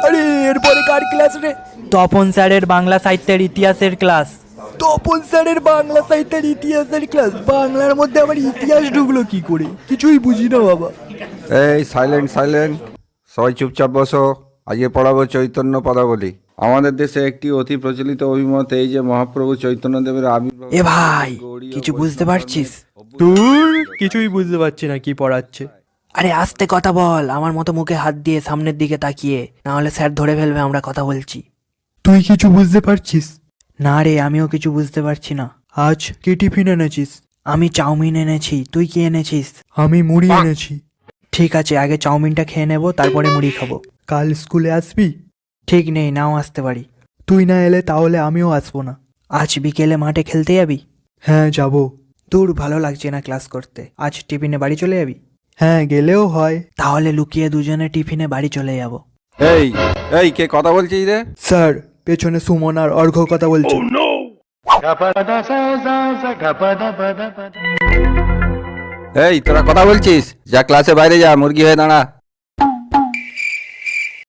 আরে এরপরে কার ক্লাস রে? তপন স্যারের বাংলা সাহিত্যের ইতিহাসের ক্লাস। তপন স্যারের বাংলা সাহিত্যের ইতিহাসের ক্লাস? বাংলার মধ্যে আবার ইতিহাস ঢুকলো কি করে? কিছুই বুঝি না বাবা। এই সাইলেন্ট সাইলেন্ট, সবাই চুপচাপ বসো। আজকে পড়াবো চৈতন্য পদাবলী। আমাদের দেশে একটি অতি প্রচলিত অভিমত এই যে মহাপ্রভু চৈতন্যদেবের আবির্ভাব। এ ভাই, কিছু বুঝতে পারছিস? দূর, কিছুই বুঝতে পারছি না কি পড়াচ্ছে। আরে আস্তে কথা বল, আমার মতো মুখে হাত দিয়ে সামনের দিকে তাকিয়ে, না হলে স্যার ধরে ফেলবে আমরা কথা বলছি। তুই কিছু বুঝতে পারছিস? না রে, আমিও কিছু বুঝতে পারছি না। আজ কি টিফিন এনেছিস? আমি চাউমিন এনেছি, তুই কি এনেছিস? আমি মুড়ি এনেছি। ঠিক আছে, আগে চাউমিনটা খেয়ে নেবো, তারপরে মুড়ি খাবো। কাল স্কুলে আসবি? ঠিক নেই, নাও আসতে পারি। তুই না এলে তাহলে আমিও আসবো না। আজ বিকেলে মাঠে খেলতে যাবি? হ্যাঁ যাব। দূর, ভালো লাগছে না ক্লাস করতে। আজ টিফিনে বাড়ি চলে যাবি? হ্যাঁ গেলেও হয়। তাহলে লুকিয়ে দুজনে টিফিনে বাড়ি চলে যাব। এই এই কে কথা বলছিস রে? স্যার, পেছনে সুমন আর অর্ঘ্য কথা বলছে। এই তোরা কথা বলছিস? যা ক্লাসে বাইরে যা, মুরগি হয়ে দাঁড়া।